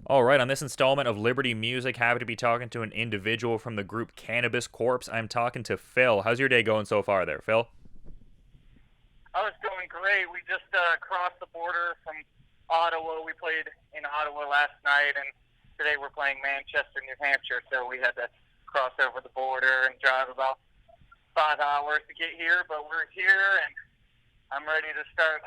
All right, on this installment of Liberty Music, happy to be talking to an individual from the group Cannabis Corpse. I'm talking to Phil. How's your day going so far there, Phil? I was doing great. We just crossed the border from Ottawa. We played in Ottawa last night, and today we're playing Manchester, New Hampshire. So we had to cross over the border and drive about 5 hours to get here. But we're here, and I'm ready to start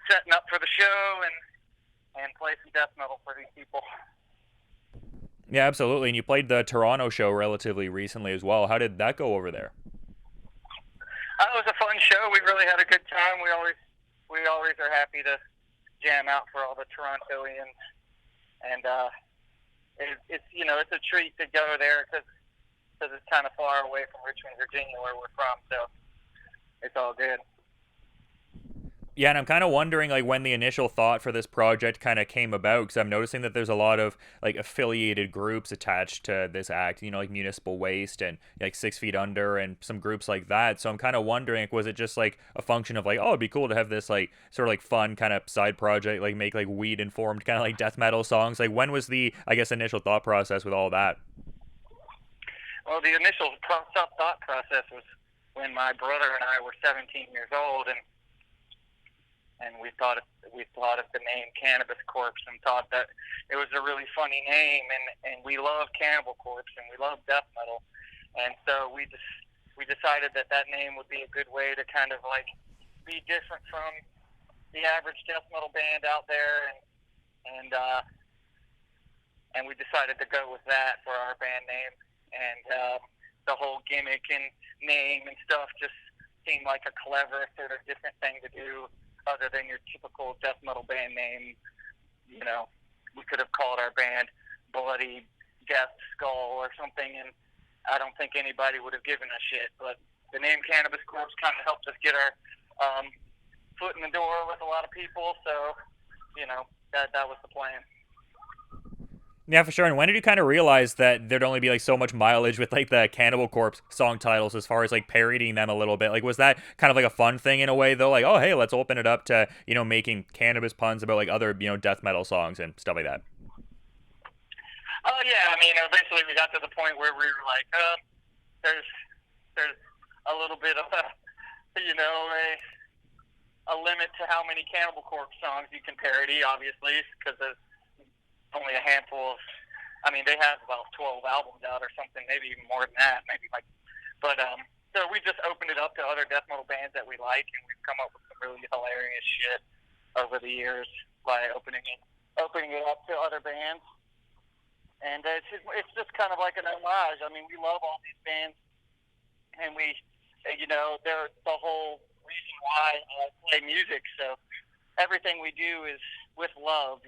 setting up for the show and play some death metal for these people. Yeah, absolutely. And you played the Toronto show relatively recently as well. How did that go over there? It was a fun show. We really had a good time. We always are happy to jam out for all the Torontoians, and it's a treat to go there because it's kind of far away from Richmond, Virginia, where we're from. So it's all good. Yeah, and I'm kind of wondering like when the initial thought for this project kind of came about because I'm noticing that there's a lot of like affiliated groups attached to this act, like Municipal Waste and like 6 Feet Under and some groups like that. So I'm kind of wondering, like, was it just like a function of like, oh, it'd be cool to have this like sort of like fun kind of side project, like make like weed informed kind of like death metal songs? Like, when was the, I guess, initial thought process with all that? Well, the initial thought process was when my brother and I were 17 years old, and we thought of the name Cannabis Corpse and thought that it was a really funny name, and we love Cannibal Corpse and we love death metal, and so we decided that name would be a good way to kind of like be different from the average death metal band out there, and we decided to go with that for our band name, and the whole gimmick and name and stuff just seemed like a clever sort of different thing to do other than your typical death metal band name. We could have called our band Bloody Death Skull or something, and I don't think anybody would have given a shit. But the name Cannabis Corpse kind of helped us get our foot in the door with a lot of people, so, that was the plan. Yeah, for sure. And when did you kind of realize that there'd only be like so much mileage with like the Cannibal Corpse song titles as far as like parodying them a little bit? Like, was that kind of like a fun thing in a way though? Like, oh, hey, let's open it up to, making cannabis puns about like other, death metal songs and stuff like that. Oh yeah, I mean, eventually we got to the point where we were like, there's a little bit of a limit to how many Cannibal Corpse songs you can parody, obviously, because there's only a handful of, they have about 12 albums out or something, maybe even more than that, so we just opened it up to other death metal bands that we like, and we've come up with some really hilarious shit over the years by opening it up to other bands, and it's just kind of like an homage. I mean, we love all these bands, and they're the whole reason why I play music, so everything we do is with love.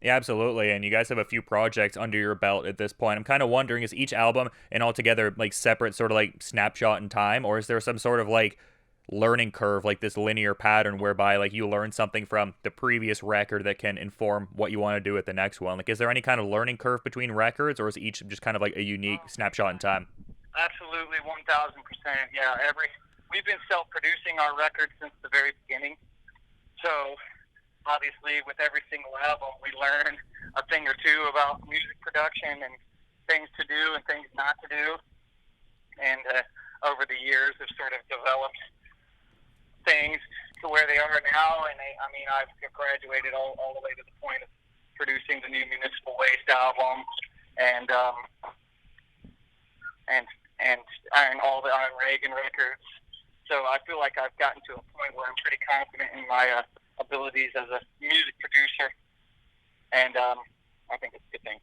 Yeah, absolutely. And you guys have a few projects under your belt at this point. I'm kind of wondering, is each album and altogether like separate sort of like snapshot in time, or is there some sort of like learning curve, like this linear pattern whereby like you learn something from the previous record that can inform what you want to do with the next one? Like, is there any kind of learning curve between records, or is each just kind of like a unique snapshot in time? Absolutely, 1,000%. Yeah, we've been self-producing our records since the very beginning, so obviously with every single album we learn a thing or two about music production and things to do and things not to do, and over the years have sort of developed things to where they are now, and I've graduated all the way to the point of producing the new Municipal Waste album and all the Iron Reagan records. So I feel like I've gotten to a point where I'm pretty confident in my abilities as a music producer, and I think it's a good thing.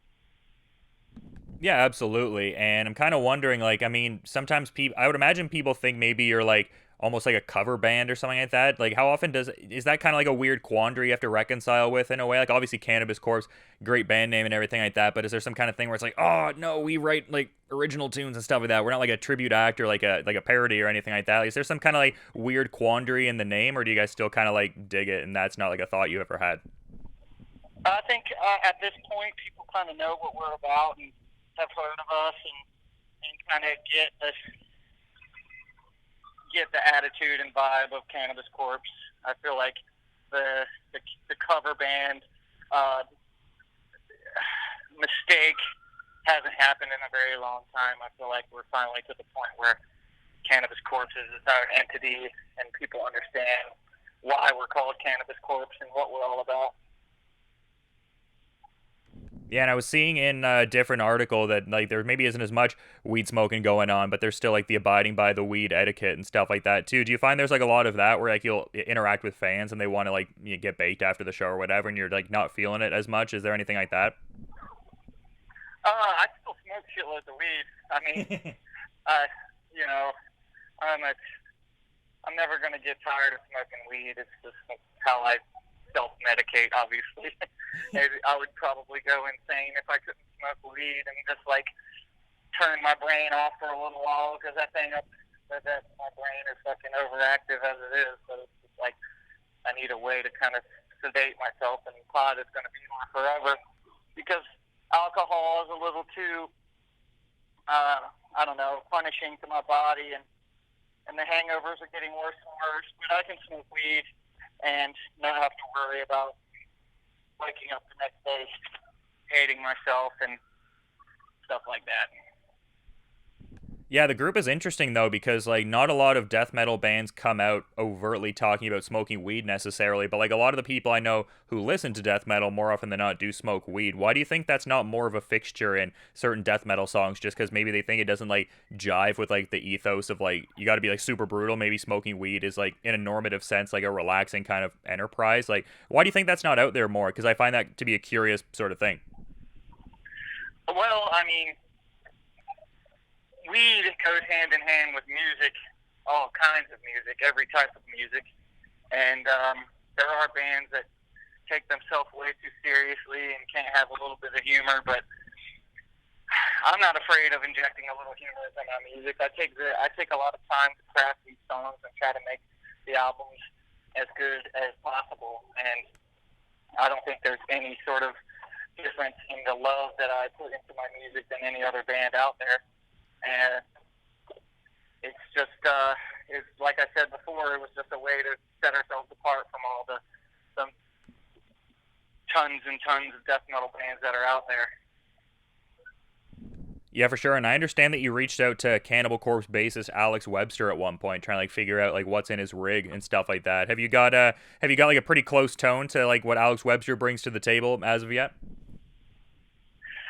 Yeah, absolutely. And I'm kind of wondering, like, sometimes I would imagine people think maybe you're like almost like a cover band or something like that. Like, how often is that kind of like a weird quandary you have to reconcile with in a way? Like, obviously, Cannabis Corpse, great band name and everything like that. But is there some kind of thing where it's like, oh no, we write like original tunes and stuff like that. We're not like a tribute act or like a parody or anything like that. Like, is there some kind of like weird quandary in the name, or do you guys still kind of like dig it and that's not like a thought you ever had? I think at this point, people kind of know what we're about and have heard of us, and kind of get the attitude and vibe of Cannabis Corpse. I feel like the cover cover band uh, mistake hasn't happened in a very long time. I feel like we're finally to the point where Cannabis Corpse is its own entity, and people understand why we're called Cannabis Corpse and what we're all about. Yeah, and I was seeing in a different article that like there maybe isn't as much weed smoking going on, but there's still like the abiding by the weed etiquette and stuff like that too. Do you find there's like a lot of that where like you'll interact with fans and they want to like get baked after the show or whatever, and you're like not feeling it as much? Is there anything like that? I still smoke shitloads of weed. I mean, you know, I'm a, I'm never gonna get tired of smoking weed. It's just how I self-medicate. Obviously, I would probably go insane if I couldn't smoke weed and just like turn my brain off for a little while because that thing up that my brain is fucking overactive as it is. So it's just like I need a way to kind of sedate myself, and pot is gonna be there forever because alcohol is a little too I don't know, punishing to my body, and the hangovers are getting worse and worse. But I can smoke weed and not have to worry about waking up the next day hating myself and stuff like that. Yeah, the group is interesting though because like not a lot of death metal bands come out overtly talking about smoking weed necessarily, but like a lot of the people I know who listen to death metal more often than not do smoke weed. Why do you think that's not more of a fixture in certain death metal songs just cuz maybe they think it doesn't like jive with like the ethos of like you got to be like super brutal, maybe smoking weed is like in a normative sense like a relaxing kind of enterprise. Like why do you think that's not out there more? Cuz I find that to be a curious sort of thing. Well, I mean, weed goes hand in hand with music, all kinds of music, every type of music. And there are bands that take themselves way too seriously and can't have a little bit of humor, but I'm not afraid of injecting a little humor into my music. I take a lot of time to craft these songs and try to make the albums as good as possible. And I don't think there's any sort of difference in the love that I put into my music than any other band out there. And it's just, it's like I said before, it was just a way to set ourselves apart from all the tons and tons of death metal bands that are out there. Yeah, for sure. And I understand that you reached out to Cannibal Corpse bassist Alex Webster at one point, trying to like figure out like what's in his rig and stuff like that. Have you got like a pretty close tone to like what Alex Webster brings to the table as of yet?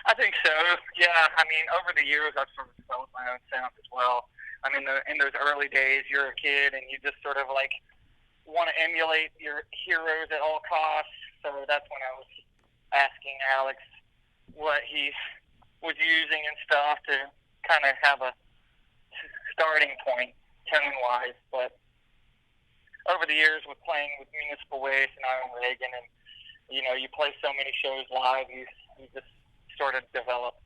I think so. Yeah. I mean, over the years, I've sort of developed my own sound as well. I mean, in those early days, you're a kid and you just sort of like want to emulate your heroes at all costs. So that's when I was asking Alex what he was using and stuff to kind of have a starting point tone-wise. But over the years with playing with Municipal Waste and Iron Reagan and, you know, you play so many shows live, you just sort of develop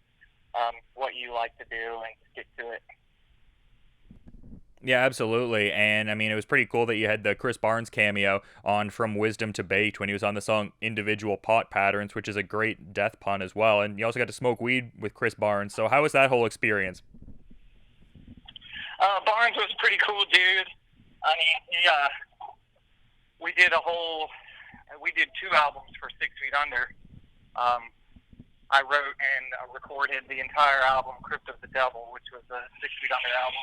what you like to do and stick to it. Yeah, absolutely. And I mean, it was pretty cool that you had the Chris Barnes cameo on From Wisdom to Baked when he was on the song Individual Pot Patterns, which is a great death pun as well. And you also got to smoke weed with Chris Barnes. So how was that whole experience? Barnes was a pretty cool dude. I mean, we did two albums for 6 Feet Under. I wrote and recorded the entire album, Crypt of the Devil, which was a 6 Feet Under album.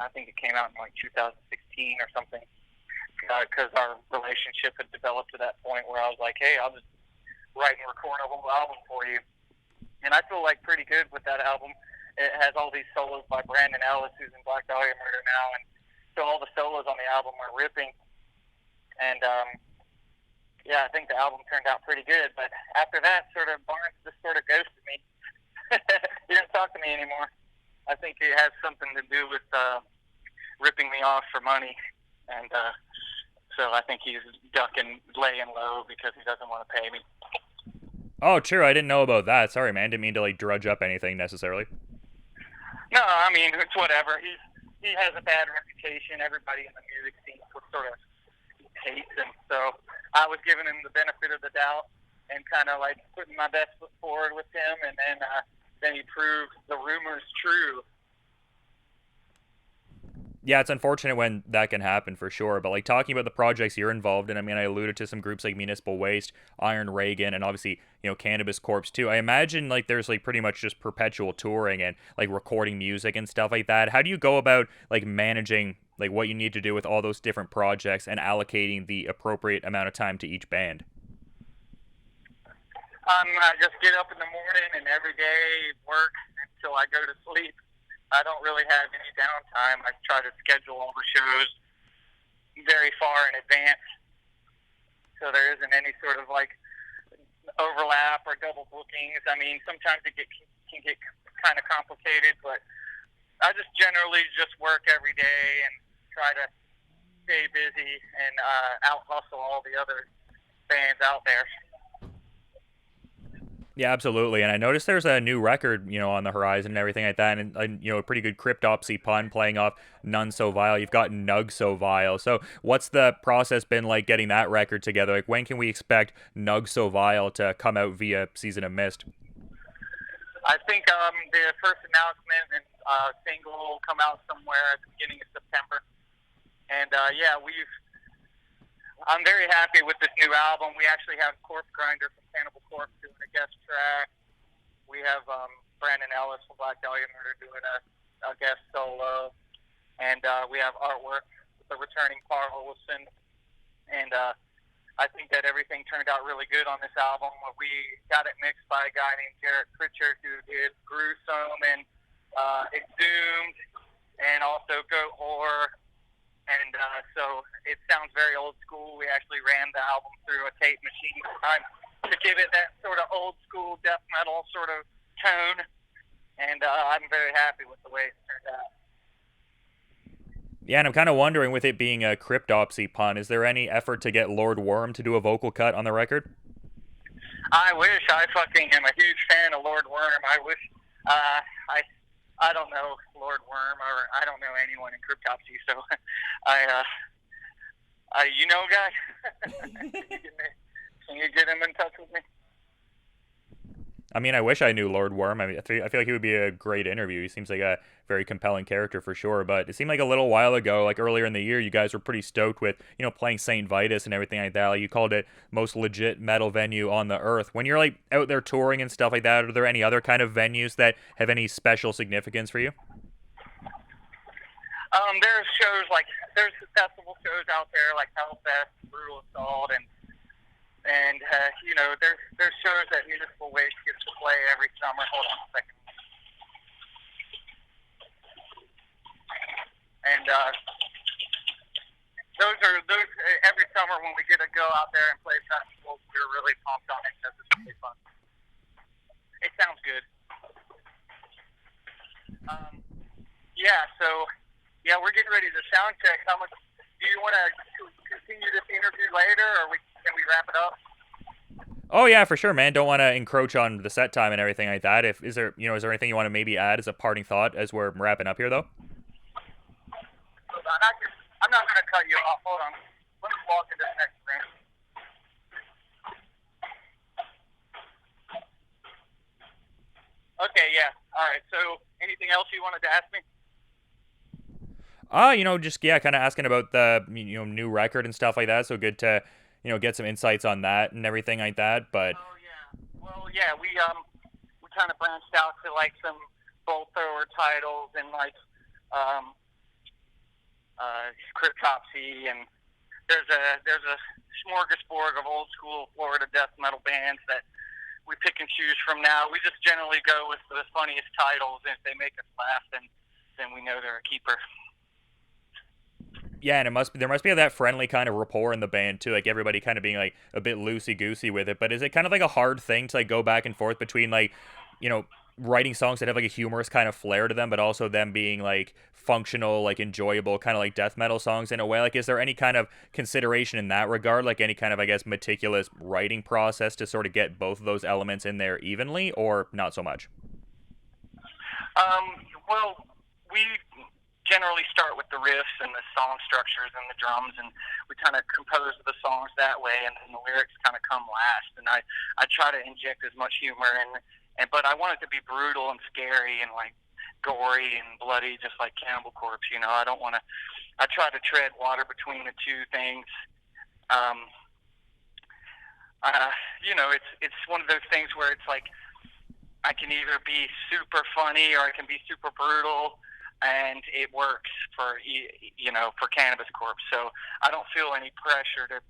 I think it came out in like 2016 or something, because our relationship had developed to that point where I was like, hey, I'll just write and record a whole album for you. And I feel like pretty good with that album. It has all these solos by Brandon Ellis, who's in Black Dahlia Murder now, and so all the solos on the album are ripping. And yeah, I think the album turned out pretty good. But after that, sort of Barnes just sort of ghosted me. He didn't talk to me anymore. I think it has something to do with ripping me off for money, and so I think he's ducking, laying low because he doesn't want to pay me. Oh, true. I didn't know about that. Sorry, man. Didn't mean to like drudge up anything necessarily. No, I mean it's whatever. He has a bad reputation. Everybody in the music scene sort of hates him. So I was giving him the benefit of the doubt and kind of like putting my best foot forward with him, and then he proved the rumors true. Yeah, it's unfortunate when that can happen for sure. But like talking about the projects you're involved in, I mean, I alluded to some groups like Municipal Waste, Iron Reagan, and obviously Cannabis Corpse too. I imagine like there's like pretty much just perpetual touring and like recording music and stuff like that. How do you go about like managing like what you need to do with all those different projects and allocating the appropriate amount of time to each band? I just get up in the morning and every day work until I go to sleep. I don't really have any downtime. I try to schedule all the shows very far in advance, so there isn't any sort of like overlap or double bookings. I mean, sometimes can get kind of complicated, but I just generally just work every day and try to stay busy and out hustle all the other bands out there. Yeah, absolutely. And I noticed there's a new record, on the horizon and everything like that, and a pretty good cryptopsy pun playing off None So Vile. You've got Nug So Vile. So, what's the process been like getting that record together? Like, when can we expect Nug So Vile to come out via Season of Mist? I think the first announcement and single will come out somewhere at the beginning of September. And yeah, I'm very happy with this new album. We actually have Corpse Grinder from Cannibal Corpse doing a guest track. We have Brandon Ellis from Black Dahlia Murder doing a guest solo. And we have artwork with the returning Carl Wilson. And I think that everything turned out really good on this album. We got it mixed by a guy named Garrett Pritchard who did Gruesome and Exhumed and also Goat Horror. And so it sounds very old school. We actually ran the album through a tape machine to give it that sort of old school death metal sort of tone. And I'm very happy with the way it turned out. Yeah, and I'm kind of wondering, with it being a cryptopsy pun, is there any effort to get Lord Worm to do a vocal cut on the record? I wish. I fucking am a huge fan of Lord Worm. I wish. I don't know Lord Worm, or I don't know anyone in cryptopsy, so guy, can you get him in touch with me? I mean, I wish I knew Lord Worm. I mean, I feel like he would be a great interview. He seems like a very compelling character for sure. But it seemed like a little while ago, like earlier in the year, you guys were pretty stoked with, playing St. Vitus and everything like that. Like you called it most legit metal venue on the earth. When you're like out there touring and stuff like that, are there any other kind of venues that have any special significance for you? There's shows there's festival shows out there like Hellfest, Brutal Assault, and there's shows that Municipal Waste gets to play every summer. Hold on a second. And those every summer when we get to go out there and play festivals, we're really pumped on it because it's really fun. It sounds good. Yeah, so we're getting ready to sound check. How much do you want to continue this interview later, or can we wrap it up? Oh yeah, for sure, man. Don't want to encroach on the set time and everything like that. Is there anything you want to maybe add as a parting thought as we're wrapping up here, though? Hold on, I'm not going to cut you off. Hold on. Let me walk into the next room. Okay, yeah. All right. So, anything else you wanted to ask me? Just kind of asking about the new record and stuff like that. So good to get some insights on that and everything like that. But oh yeah, well yeah, we kind of branched out to like some bolt thrower titles and like cryptopsy, and there's a smorgasbord of old school Florida death metal bands that we pick and choose from now. We just generally go with the funniest titles, and if they make us laugh, then we know they're a keeper. Yeah, and there must be that friendly kind of rapport in the band too, like everybody kind of being like a bit loosey goosey with it. But is it kind of like a hard thing to like go back and forth between like, writing songs that have like a humorous kind of flair to them, but also them being like functional, like enjoyable, kind of like death metal songs in a way? Like, is there any kind of consideration in that regard, like any kind of, I guess, meticulous writing process to sort of get both of those elements in there evenly, or not so much? Well, we generally start with the riffs and the song structures and the drums, and we kind of compose the songs that way, and then the lyrics kind of come last. And I try to inject as much humor but I want it to be brutal and scary and like gory and bloody, just like Cannibal Corpse. You know, I don't want to. I try to tread water between the two things. Um, you know, it's one of those things where it's like I can either be super funny or I can be super brutal, and it works for for Cannabis Corpse. So I don't feel any pressure to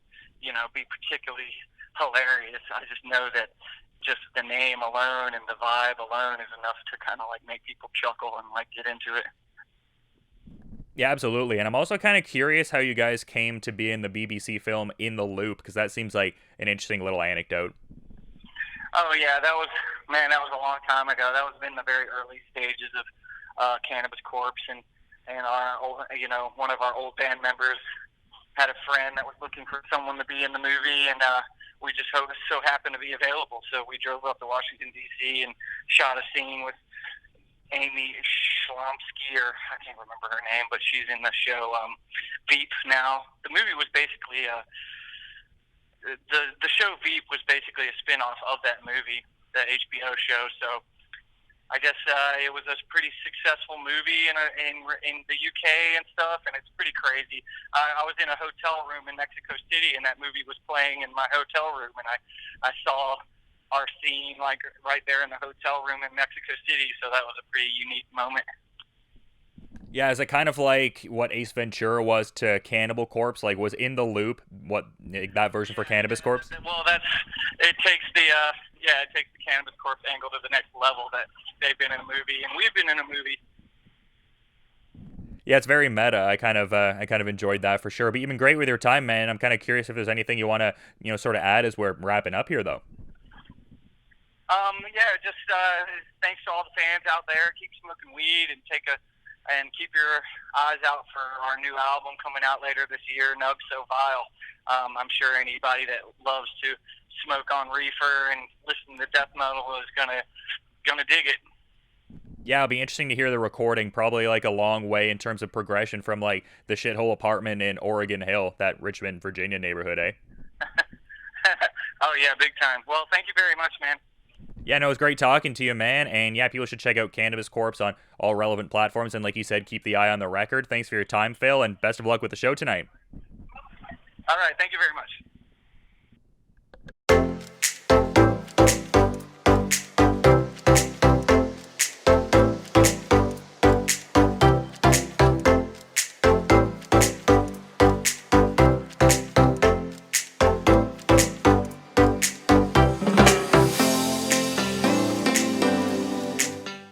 be particularly hilarious. I just know that just the name alone and the vibe alone is enough to kind of like make people chuckle and like get into it. Yeah, absolutely. And I'm also kind of curious how you guys came to be in the BBC film In the Loop, because that seems like an interesting little anecdote. Oh yeah, that was a long time ago. That was in the very early stages of Cannabis Corpse, and our old, one of our old band members had a friend that was looking for someone to be in the movie, and we just so happened to be available. So we drove up to Washington D.C. and shot a scene with Amy Schlumsky, or I can't remember her name, but she's in the show Veep now. The movie was basically the show Veep was basically a spin-off of that movie, the HBO show. So I guess it was a pretty successful movie in the UK and stuff, and it's pretty crazy. I was in a hotel room in Mexico City, and that movie was playing in my hotel room, and I saw our scene like right there in the hotel room in Mexico City. So that was a pretty unique moment. Yeah, is it kind of like what Ace Ventura was to Cannibal Corpse? Like, was In the Loop what that version for Cannabis Corpse? Well, it takes it takes the Cannabis Corpse angle to the next level, that they've been in a movie and we've been in a movie. Yeah, it's very meta. I kind of enjoyed that for sure. But you've been great with your time, man. I'm kind of curious if there's anything you want to sort of add as we're wrapping up here, though. Yeah, just thanks to all the fans out there. Keep smoking weed and keep your eyes out for our new album coming out later this year, Nug So Vile. I'm sure anybody that loves to smoke on reefer and listen to death metal is gonna dig it. Yeah, it'll be interesting to hear the recording. Probably like a long way in terms of progression from like the shithole apartment in Oregon Hill, that Richmond, Virginia neighborhood, eh? Oh yeah, big time. Well, thank you very much, man. Yeah, no, it was great talking to you, man. And yeah, people should check out Cannabis Corpse on all relevant platforms. And like you said, keep the eye on the record. Thanks for your time, Phil, and best of luck with the show tonight. All right, thank you very much.